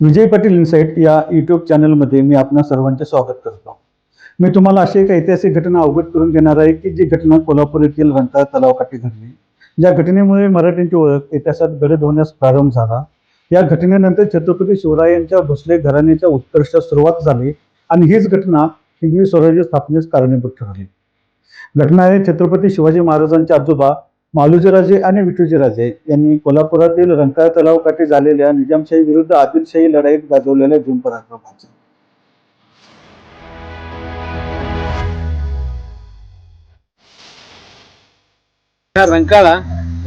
Vijay Patil insight या YouTube चॅनलमध्ये मी आपणा सर्वांचे स्वागत करतो. मी तुम्हाला अशी एक ऐतिहासिक घटना अवगत करून देणार आहे की जी घटना कोल्हापूर येथील रंकाळा तलावाकाठी घडली. ज्या घटनेमुळे मराठ्यांची ओळख इतिहासात गडद होण्यास प्रारंभ झाला. या घटनेनंतर छत्रपती शिवरायांच्या भोसले घराण्याच्या उत्कर्षास सुरुवात झाली आणि हीच घटना हिंदवी स्वराज्य स्थापनेस कारणीभूत ठरली. घटना आहे छत्रपती शिवाजी महाराजांचे आजोबा मालोजीराजे आणि विठोजीराजे यांनी कोल्हापुरातील रंकाळा तलावाकाठी झालेल्या निजामशाही विरुद्ध आदिलशाही लढाईत गाजवलेल्या भीमपराक्रमाचे. हा रंकाळा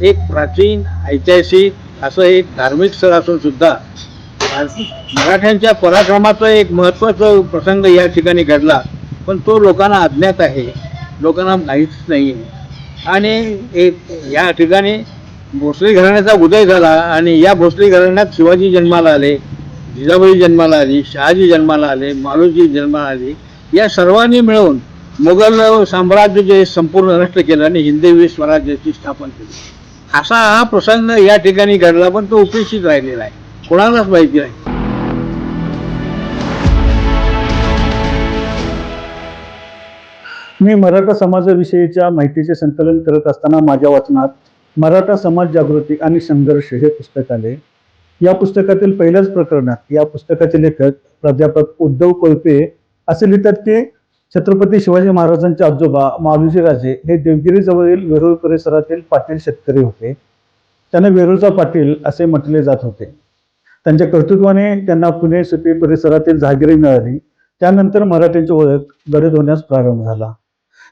एक प्राचीन ऐतिहासिक असं एक धार्मिक स्थळ असून सुद्धा मराठ्यांच्या पराक्रमाचा एक महत्त्वाचा प्रसंग या ठिकाणी घडला, पण तो लोकांना अज्ञात आहे, लोकांना माहीतच नाही आहे. आणि या ठिकाणी भोसले घराण्याचा उदय झाला आणि या भोसले घराण्यात शिवाजी जन्माला आले, जिजाबाई जन्माला आली, शहाजी जन्माला आले, मालोजी जन्माला आली. या सर्वांनी मिळून मोगल साम्राज्य जे संपूर्ण नष्ट केलं आणि हिंदवी स्वराज्याची स्थापना केली. असा हा प्रसंग या ठिकाणी घडला, पण तो उपेक्षित राहिलेला आहे, कोणालाच माहिती नाही. मी मराठा समाजाविषयीच्या माहितीचे संकलन करत असताना माझ्या वाचनात मराठा समाज जागृती आणि संघर्ष हे पुस्तक आले. या पुस्तकातील पहिल्याच प्रकरणात या पुस्तकाचे लेखक प्राध्यापक उद्धव कोळपे असे लिहितात की छत्रपती शिवाजी महाराजांचे आजोबा मालोजीराजे हे देवगिरी जवळील वेरूळ परिसरातील पाटील शेतकरी होते. त्यांना वेरूळचा पाटील असे म्हटले जात होते. त्यांच्या कर्तृत्वाने त्यांना पुणे सुपी परिसरातील जहागिरी मिळाली. त्यानंतर मराठ्यांची ओळख गडद होण्यास प्रारंभ झाला.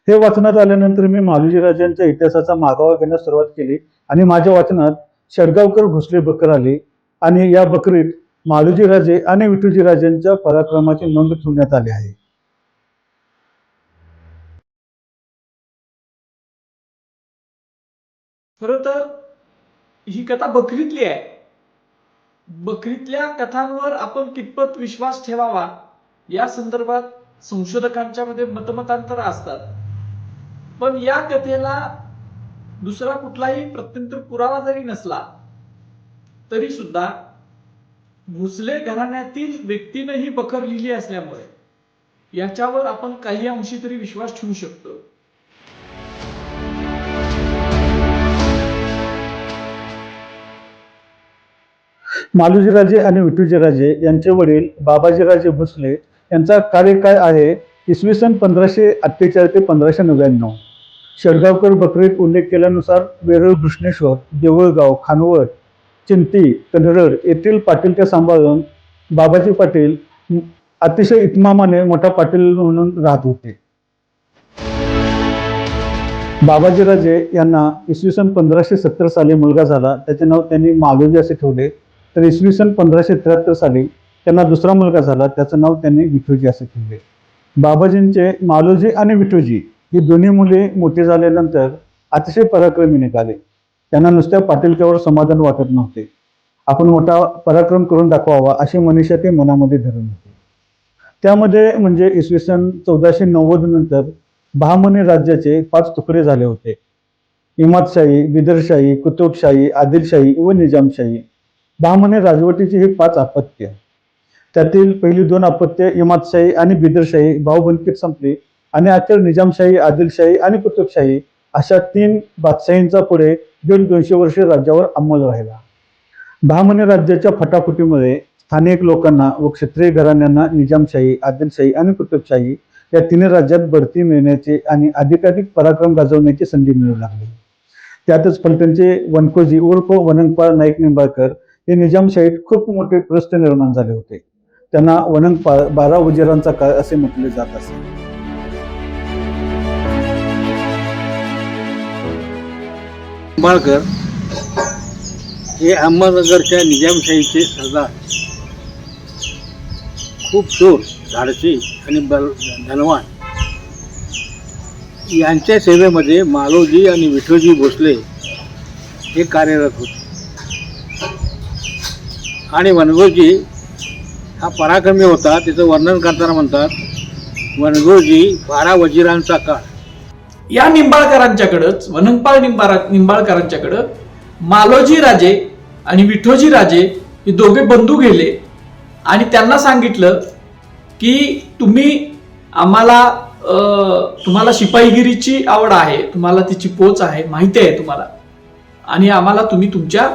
हे वाचनात आल्यानंतर मी मालोजीराजांच्या इतिहासाचा मागोवा घेण्यास सुरुवात केली आणि माझ्या वाचनात शेडगावकर भोसले बकर आली आणि या बकरीत मालोजीराजे आणि विठोजीराजेंच्या पराक्रमाची नोंद ठेवण्यात आली आहे. खरं तर ही कथा बकरीतली आहे. बकरीतल्या कथांवर आपण कितपत विश्वास ठेवावा या संदर्भात संशोधकांच्या मध्ये मतमतांतर असतात. पण या कथेला दुसरा कुठलाही प्रत्यंतर पुरावा जरी नसला तरी सुद्धा भोसले घराण्यातील व्यक्तीने ही बकर लिहिली असल्यामुळे याच्यावर आपण काही अंशी तरी विश्वास ठेवू शकतो. मालोजीराजे आणि विठोजीराजे यांचे वडील बाबाजीराजे भोसले यांचा कार्यकाळ आहे इसवी सन 1548 ते 1599. शेडगावकर बकरीत उल्लेख केल्यानुसार वेरूळ, कृष्णेश्वर, देऊळगाव, खानवट, चिंती, कन्नड येथील पाटीलच्या सांभाळून बाबाजी पाटील अतिशय इतमामाने मोठा पाटील म्हणून राहत होते. बाबाजीराजे यांना इसवी सन 1570 साली मुलगा झाला. त्याचे नाव त्यांनी मालोजी असे ठेवले. तर इसवी सन 1573 साली त्यांना दुसरा मुलगा झाला. त्याचं नाव त्यांनी विठोजी असे ठेवले. बाबाजींचे मालोजी आणि विठोजी ही दोन्ही मुले मोठी झाल्यानंतर अतिशय पराक्रमी निघाले. त्यांना नुसत्या पाटीलकीवर समाधान वाटत नव्हते. आपण मोठा पराक्रम करून दाखवावा अशी मनीषा ते मनामध्ये धरून होते. त्यामध्ये म्हणजे इसवी सन 1490 नंतर बहामनी राज्याचे 5 तुकडे झाले होते. इमादशाही, बिदरशाही, कुतुबशाही, आदिलशाही व निजामशाही. बहामनी राजवटीची ही 5 अपत्य. त्यातील पहिली 2 अपत्य इमादशाही आणि बिदरशाही भाऊबंदकीत संपली आणि अखेर निजामशाही, आदिलशाही आणि कुतुबशाही अशा 3 बादशाहींचा पुढे 150 वर्षे राज्यावर अंमल राहिला. बहामनी राज्याच्या फटाफुटीमुळे स्थानिक लोकांना व क्षत्रिय घराण्यांना निजामशाही, आदिलशाही आणि कुतुबशाही या 3 राज्यात बढती मिळण्याचे आणि अधिकाधिक पराक्रम गाजवण्याची संधी मिळू लागली. त्यातच फलटणचे वनकोजी उर्फ वनंगपाळ नाईक निंबाळकर हे निजामशाहीत खूप मोठे प्रस्थ निर्माण झाले होते. त्यांना वनंगपाळ 12 वजिरांचा काळ असे म्हटले जात असे. निंबाळकर हे अहमदनगरच्या निजामशाहीचे सरदार, खूप शूर, धाडसी आणि धनवान. यांच्या सेवेमध्ये मालोजी आणि विठोजी भोसले हे कार्यरत होते. आणि वनगोजी हा पराक्रमी होता. त्याचं वर्णन करताना म्हणतात वनगोजी 12 वजिरांचा काळ. या निंबाळकरांच्याकडंच वनंगपाळ निंबाळकरांच्याकडं मालोजी राजे आणि विठोजी राजे हे दोघे बंधू गेले आणि त्यांना सांगितलं की तुम्हाला शिपाईगिरीची आवड आहे, तुम्हाला तिची पोच आहे, माहिती आहे तुम्हाला, आणि आम्हाला तुम्ही तुमच्या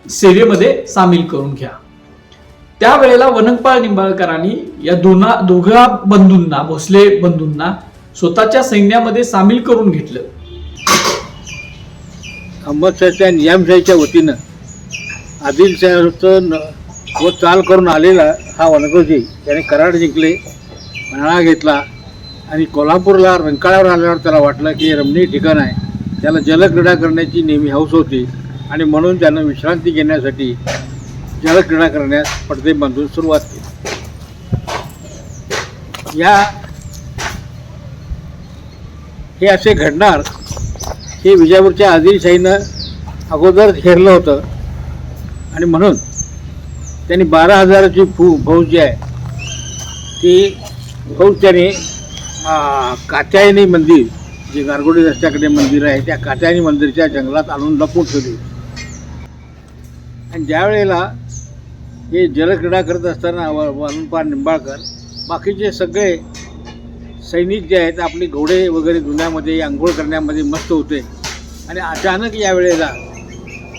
सेवेमध्ये सामील करून घ्या. त्यावेळेला वनंगपाळ निंबाळकरांनी या दोघा बंधूंना, भोसले बंधूंना स्वतःच्या सैन्यामध्ये सामील करून घेतलं. अहमदशाहच्या निजामशाहीच्या वतीनं आदिलशाहचं व चाल करून आलेला हा वनगोजी त्याने कराड जिंकले, पन्हाळा घेतला आणि कोल्हापूरला रंकाळ्यावर आल्यावर त्याला वाटलं की रमणीय ठिकाण आहे, त्याला जलक्रीडा करण्याची नेहमी हौस होती आणि म्हणून त्यानं विश्रांती घेण्यासाठी जलक्रीडा करण्यास पडदे बांधून सुरुवात केली. हे असे घडणार हे विजापूरच्या आदिलशाहीनं अगोदर हेरलं होतं आणि म्हणून त्यांनी 12,000ची फौज जी आहे ती फौज त्याने कात्यायनी मंदिर, जे गारगोडी रस्त्याकडे मंदिर आहे, त्या कात्यायनी मंदिरच्या जंगलात आणून लपून ठेवली. आणि ज्या वेळेला हे जलक्रीडा करत असताना वनंगपाळ निंबाळकर बाकीचे सगळे सैनिक जे आहेत आपले घोडे वगैरे धुण्यामध्ये, आंघोळ करण्यामध्ये मस्त होते आणि अचानक या वेळेला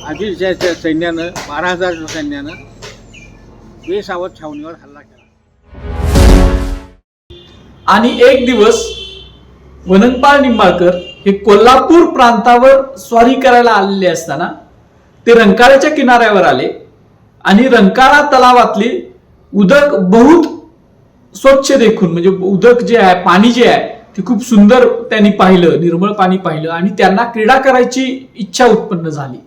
आदिलशाहीच्या सैन्यानं 12,000 सैन्यानं बेसावध छावणीवर हल्ला केला. आणि एक दिवस वनंगपाळ निंबाळकर हे कोल्हापूर प्रांतावर स्वारी करायला आलेले असताना ते रंकाळ्याच्या किनाऱ्यावर आले आणि रंकाळा तलावातली उदक बहुत स्वच्छ देखून, म्हणजे उदक जे आहे, पाणी जे आहे ते खूप सुंदर त्यांनी पाहिलं, निर्मळ पाणी पाहिलं आणि त्यांना क्रीडा करायची इच्छा उत्पन्न झाली.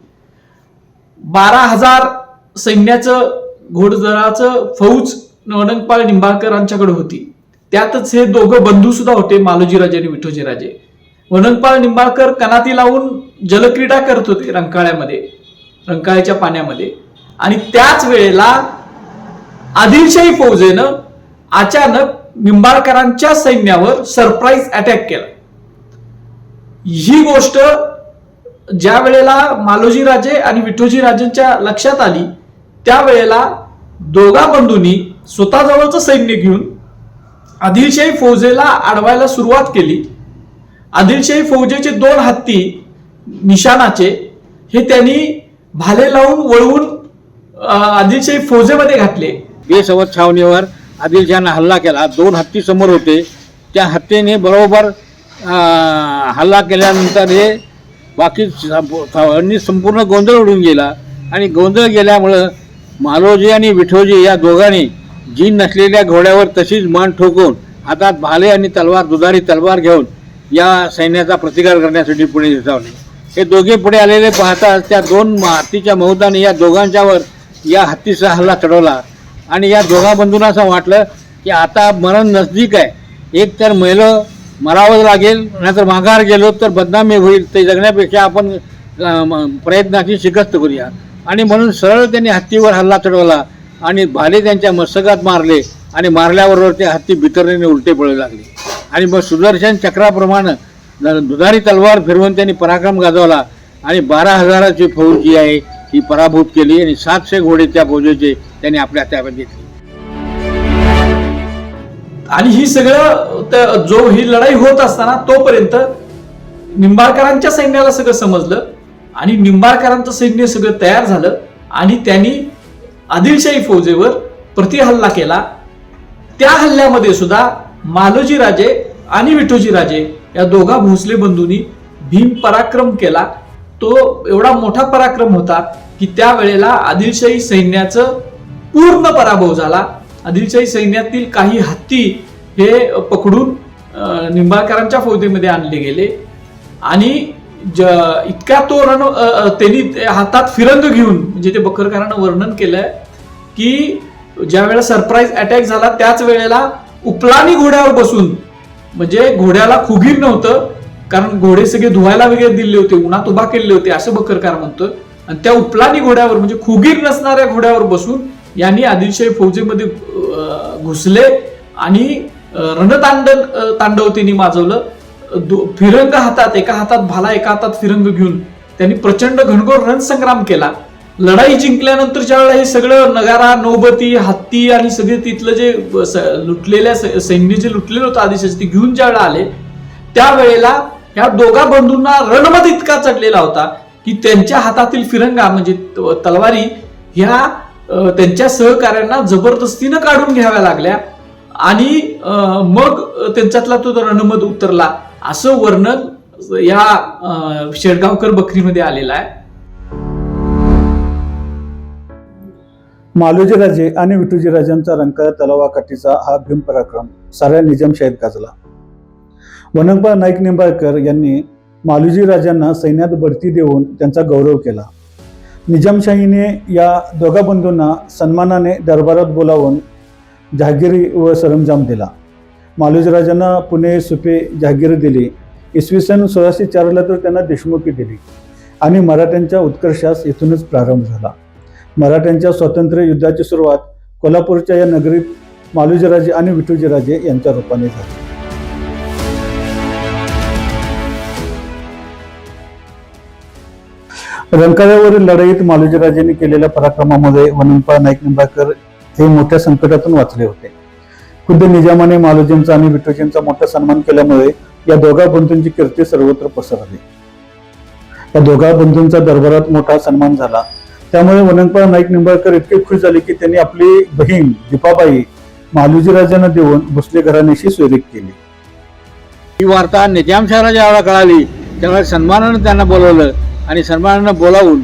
12,000 सैन्याचं, घोडदळाचं फौज वनंगपाळ निंबाळकरांच्याकडे होती. त्यातच हे दोघं बंधू सुद्धा होते, मालोजीराजे आणि विठोजीराजे. वनंगपाळ निंबाळकर कनाती लावून जलक्रीडा करत होते रंकाळ्यामध्ये, रंकाळ्याच्या पाण्यामध्ये. आणि त्याच वेळेला आदिलशाही फौजेनं अचानक निंबाळकरांच्या सैन्यावर सरप्राईज अटॅक केला. ही गोष्ट ज्या वेळेला मालोजीराजे आणि विठोजीराजेंच्या लक्षात आली त्यावेळेला दोघा बंधूंनी स्वतःजवळचं सैन्य घेऊन आदिलशाही फौजेला अडवायला सुरुवात केली. आदिलशाही फौजेचे 2 हत्ती निशाणाचे हे त्यांनी भाले लावून वळवून आदिलशाही फौजेमध्ये घातले. बेसावध छावणीवर आदिलशहानं हल्ला केला. 2 हत्ती समोर होते, त्या हत्तीने बरोबर हल्ला केल्यानंतर हे बाकी संपूर्ण गोंधळ उडून गेला आणि गोंधळ गेल्यामुळं मालोजी आणि विठोजी या दोघांनी जीन नसलेल्या घोड्यावर तशीच मान ठोकून हातात भाले आणि तलवार, दुधारी तलवार घेऊन या सैन्याचा प्रतिकार करण्यासाठी पुढे धावले. हे दोघे पुढे आलेले पाहताच त्या 2 हत्तीच्या मौताने या दोघांच्यावर या हत्तीचा हल्ला चढवला आणि या दोघा बंधूंना असं वाटलं की आता मरण नजदीक आहे, एक तर मरावं लागेल, नाहीतर माघार गेलो तर बदनामी होईल, ते जगण्यापेक्षा आपण प्रयत्नाची शिकस्त करूया. आणि म्हणून सरळ त्यांनी हत्तीवर हल्ला चढवला आणि भाले त्यांच्या मस्तकात मारले आणि मारल्याबरोबर ते हत्ती बितरलेने उलटे पळू लागले. आणि मग सुदर्शन चक्राप्रमाणे दुधारी तलवार फिरवून त्यांनी पराक्रम गाजवला आणि 12,000ची फौज जी आहे ही पराभूत केली आणि 700 घोडे त्या फौजेचे त्यांनी आपल्या ताब्यात घेतले. आणि ही सगळं जो ही लढाई होत असताना तोपर्यंत निंबाळकरांच्या सैन्याला सगळं समजलं आणि निंबाळकरांचं सैन्य सगळं तयार झालं आणि त्यांनी आदिलशाही फौजेवर प्रतिहल्ला केला. त्या हल्ल्यामध्ये सुद्धा मालोजीराजे आणि विठोजीराजे या दोघा भोसले बंधूंनी भीम पराक्रम केला. तो एवढा मोठा पराक्रम होता की त्यावेळेला आदिलशाही सैन्याचं पूर्ण पराभव झाला. आदिलशाही सैन्यातील काही हत्ती हे पकडून निंबाळकरांच्या फौजेमध्ये आणले गेले आणि इतका तो त्यांनी हातात फिरंग घेऊन, म्हणजे ते बखरकरांना वर्णन केलंय की ज्या वेळेला सरप्राईज अटॅक झाला त्याच वेळेला उपलानी घोड्यावर बसून, म्हणजे घोड्याला खुगीर नव्हतं कारण घोडे सगळे धुवायला वगैरे दिले होते, उन्हात उभा केले होते असं बखरकार म्हणतोय, आणि त्या उपलानी घोड्यावर म्हणजे खुगीर नसणाऱ्या घोड्यावर बसून यांनी आदिलशाही फौजेमध्ये घुसले आणि तांडव त्यांनी माजवलं. फिरंग हातात, एका हातात भाला एका हातात फिरंग घेऊन त्यांनी प्रचंड घनघोर रणसंग्राम केला लढाई जिंकल्यानंतर ज्यावेळेला हे सगळं नगारा, नौबती, हत्ती आणि सगळे तिथलं जे लुटलेल्या सैन्य जे लुटलेलं होतं आदिशाचं ते घेऊन ज्यावेळेला आले त्यावेळेला या दोघा बंधूंना रणमत इतका चढलेला होता की त्यांच्या हातातील फिरंगा म्हणजे तलवारी ह्या त्यांच्या सहकाऱ्यांना जबरदस्तीनं काढून घ्याव्या लागल्या आणि मग त्यांच्यातला तो रणमत उतरला असं वर्णन या शेडगावकर बकरीमध्ये आलेलं आहे. मालोजी राजे आणि विठूजी राजांचा रंकाळा तलावाकाठीचा हा भीमपराक्रम साऱ्या निजामशाहीत गाजला. वनंगपाळ नाईक निंबाळकर यांनी मालोजी राजांना सैन्यात बढती देऊन त्यांचा गौरव केला. निजामशाहीने या दोघा बंधूंना सन्मानाने दरबारात बोलावून जहागिरी व सरंजाम दिला. मालोजी राजांना पुणे, सुपे जहागिरी दिली. इसवी सन 1604ला तर त्यांना देशमुखी दिली आणि मराठ्यांच्या उत्कर्षास इथूनच प्रारंभ झाला. मराठ्यांच्या स्वातंत्र्य युद्धाची सुरुवात कोल्हापूरच्या या नगरीत मालोजीराजे आणि विठूजीराजे यांच्या रूपाने झाली. रंकाळ्यावरील लढाईत मालोजीराजेंनी केलेल्या पराक्रमामध्ये वनंगपाळ नाईक निंबाळकर हे मोठ्या संकटातून वाचले होते. खुद्द निजामाने मालोजींचा आणि विठूजींचा मोठा सन्मान केल्यामुळे या दोघा बंधूंची कीर्ती सर्वत्र पसरली. या दोघा बंधूंचा दरबारात मोठा सन्मान झाला. त्यामुळे वनंगपाळ नाईक निंबाळकर इतके खुश झाले की त्यांनी आपली बहीण दीपाबाई मालोजीराजांना देऊन भोसले घराण्याशी सोयरीक केली. ही वार्ता निजामशाहीला ज्यावेळेला कळाली त्यावेळेला सन्मानानं त्यांना बोलवलं आणि सन्मानानं बोलावून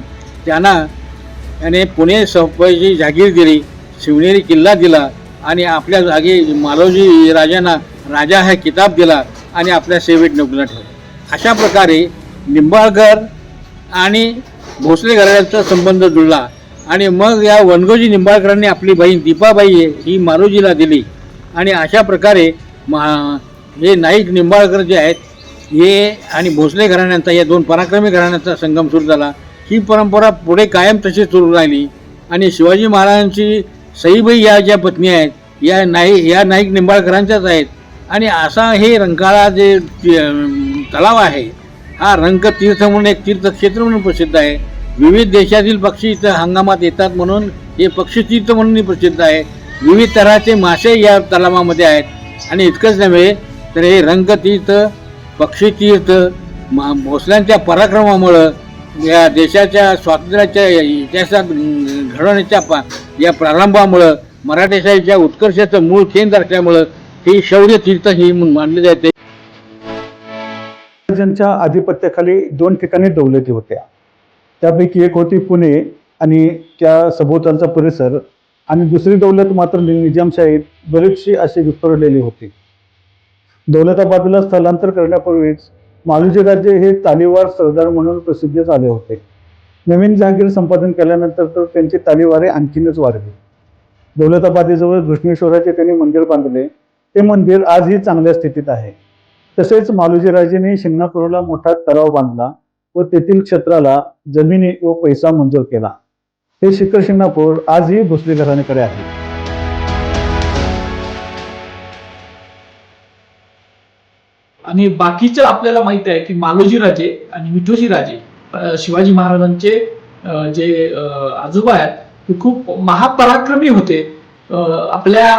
त्याने पुणे सफाईची जागीर दिली, शिवनेरी किल्ला दिला आणि आपल्या जागी मालोजी राजांना राजा हा किताब दिला आणि आपल्या सेवेत निवडून ठेवलं. अशा प्रकारे निंबाळकर आणि भोसले घराण्याचा संबंध जुळला आणि मग या वनगोजी निंबाळकरांनी आपली बहीण दीपाबाई ही मालोजीला दिली आणि अशा प्रकारे हे नाईक निंबाळकर जे आहेत हे आणि भोसले घराण्यांचा या दोन पराक्रमी घराण्यांचा संगम सुरू झाला. ही परंपरा पुढे कायम तशीच सुरू राहिली आणि शिवाजी महाराजांची सईबाई या ज्या पत्नी आहेत या नाईक निंबाळकरांच्याच आहेत आणि असा हे रंकाळा जे तलाव आहे हा रंगतीर्थ म्हणून एक तीर्थक्षेत्र म्हणून प्रसिद्ध आहे. विविध देशातील पक्षी इथं हंगामात येतात म्हणून हे पक्षीतीर्थ म्हणून प्रसिद्ध आहे. विविध तऱ्हाचे मासे या तलावामध्ये आहेत आणि इतकंच नव्हे तर हे रंगतीर्थ, पक्षीतीर्थ भोसल्यांच्या पराक्रमामुळं या देशाच्या स्वातंत्र्याच्या इतिहासात घडवण्याच्या या प्रारंभामुळं मराठेशाहीच्या उत्कर्षाचं मूळ केंद्र असल्यामुळं ही शौर्य तीर्थ ही मानली जाते. राजांच्या आधिपत्याखाली दोन ठिकाणी दौलती होत्या. त्यापैकी एक होती पुणे आणि त्या सभोवतालचा परिसर आणि दुसरी दौलत मात्र निजामशाहीत बरीचशी अशी विखुरलेली होती. दौलताबादला स्थलांतर करण्यापूर्वीच मालोजीराजे हे तालीवार सरदार म्हणून प्रसिद्धीस आले होते. नवीन जहागीर संपादन केल्यानंतर तर त्यांची तालीवारे आणखीनच वाढली. दौलताबादेजवळ घृष्णेश्वराचे त्यांनी मंदिर बांधले. ते मंदिर आजही चांगल्या स्थितीत आहे. तसेच मालोजीराजेंनी शिंगणापूरला मोठा तलाव बांधला व तेथील क्षेत्राला जमिनी व पैसा मंजूर केला. हे शिखर शिंगणापूर आजही भोसले घराण्याकडे आहे. आणि बाकीचं आपल्याला माहित आहे की मालोजीराजे आणि विठोजीराजे शिवाजी महाराजांचे जे आजोबा आहेत ते खूप महापराक्रमी होते. आपल्या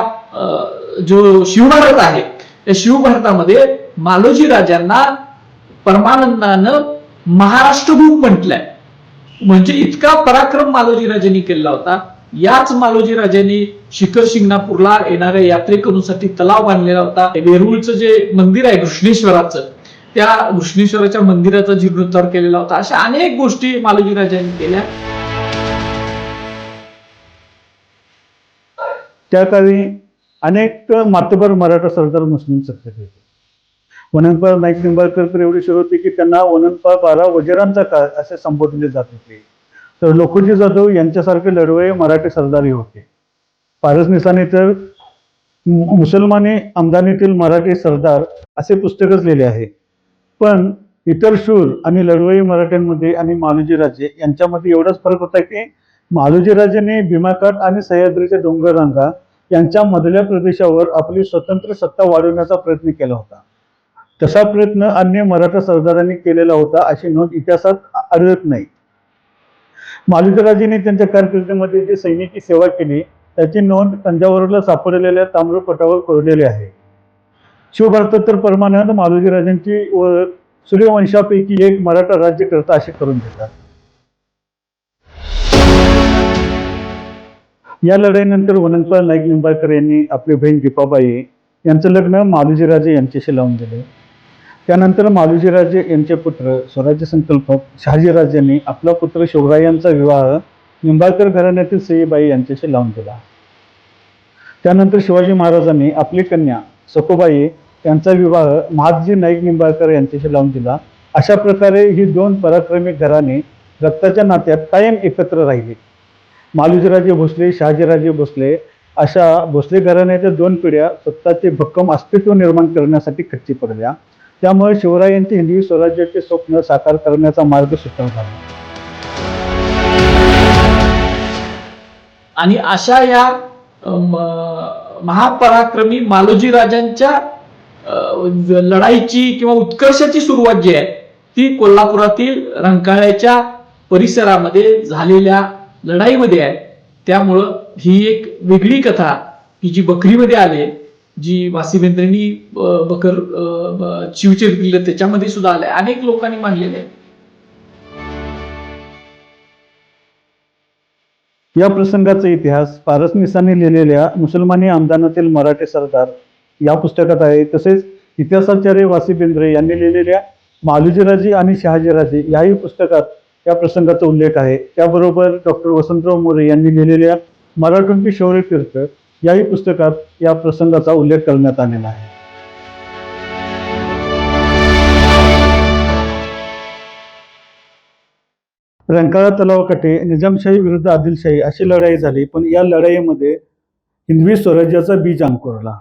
जो शिवभारत आहे त्या शिवभारतामध्ये मालोजी राजांना परमानंदानं महाराष्ट्रभूप म्हटलंय. म्हणजे इतका पराक्रम मालोजी राजांनी केला होता. याच मालोजी राजांनी शिखर शिंगणापूरला येणाऱ्या यात्रेकरूंसाठी तलाव बांधलेला होता. वेरूळचं जे मंदिर आहे घृष्णेश्वराचं त्या घृष्णेश्वराच्या मंदिराचा जीर्णोद्धार केलेला होता. अशा अनेक गोष्टी मालोजी राजांनी केल्या. त्या काळी अनेक मातबर मराठा सरदार मुस्लिम सत्तेत होते. वनंगपाळ नाईक निंबाळकर तर एवढे शोध होते की त्यांना वनंगपाळ 12 वजिरांचा काळ असे संबोधले जात होते. तर लोखोजी जाधव यांच्यासारखे लढवय्ये मराठी सरदारही होते. पारसनिसाने तर मुसलमानी आमदानीतील मराठी सरदार असे पुस्तकच लिहिले आहे. पण इतर शूर आणि लढवय्ये मराठ्यांमध्ये आणि मालोजीराजे यांच्यामध्ये एवढाच फरक होता की मालोजीराजेंनी भीमाकाठ आणि सह्याद्रीच्या डोंगररांगा यांच्या मधल्या प्रदेशावर आपली स्वतंत्र सत्ता वाढवण्याचा प्रयत्न केला होता. तसा प्रयत्न अन्य मराठा सरदारांनी केलेला होता अशी नोंद इतिहासात आढळत नाही. मालोजीराजेंनी त्यांच्या कारकिर्दीमध्ये जी सैनिकी सेवा केली त्याची नोंद तंजावरला सापडलेल्या ताम्रपटावर कोरलेली आहे. शिवभारतोत्तर परमानंद मालोजीराजांची व सूर्यवंशापैकी एक मराठा राज्यकर्ता असे करून देतात. या लढाईनंतर वनंतपाळ नाईक निंबाळकर यांनी आपली बहीण दीपाबाई यांचं लग्न मालोजीराजे यांच्याशी लावून दिले. त्यानंतर मालोजीराजे यांचे पुत्र स्वराज्य संकल्पक शहाजीराजांनी आपला पुत्र शिवराय यांचा विवाह निंबाळकर घराण्यातील सईबाई यांच्याशी लावून दिला. त्यानंतर शिवाजी महाराजांनी आपली कन्या सखुबाई यांचा विवाह महादजी नाईक निंबाळकर यांच्याशी लावून दिला. अशा प्रकारे ही दोन पराक्रमी घराणे रक्ताच्या नात्यात कायम एकत्र राहिली. मालोजीराजे भोसले, शहाजीराजे भोसले अशा भोसले घराण्याच्या दोन पिढ्या स्वतःचे भक्कम अस्तित्व निर्माण करण्यासाठी खच्ची पडल्या. त्यामुळे शिवरायांचे हिंदवी स्वराज्याचे स्वप्न साकार करण्याचा मार्ग सुकर झाला. आणि अशा या महापराक्रमी मालोजी राजांच्या लढाईची किंवा उत्कर्षाची सुरुवात जी आहे ती कोल्हापुरातील रंकाळ्याच्या परिसरामध्ये झालेल्या लढाईमध्ये आहे. त्यामुळं ही एक वेगळी कथा ही जी बकरीमध्ये आली, जी वासिबेंद्रेंनी बकर शिवचरित्र लिहिलं त्याच्यामध्ये सुद्धा आलंय, अनेक लोकांनी मांडलेले आहे. या प्रसंगाचा इतिहास पारसनिसांनी लिहिलेल्या मुसलमानी आमदानातील मराठी सरदार या पुस्तकात आहे. तसेच इतिहासाचार्य वासिबेंद्रे यांनी लिहिलेल्या मालोजीराजे आणि शहाजीराजे याही पुस्तकात या प्रसंगाचा उल्लेख आहे. त्याबरोबर डॉक्टर वसंतराव मोरे यांनी लिहिलेल्या मराठोंची शौर्य तीर्थ याही पुस्तकात या प्रसंगाचा उल्लेख करण्यात आलेला आहे. रंकाळा तलावाकाठी निजामशाही विरुद्ध आदिलशाही अशी लढाई झाली, पण या लढाईमध्ये हिंदवी स्वराज्याचा बीज अंकुरला.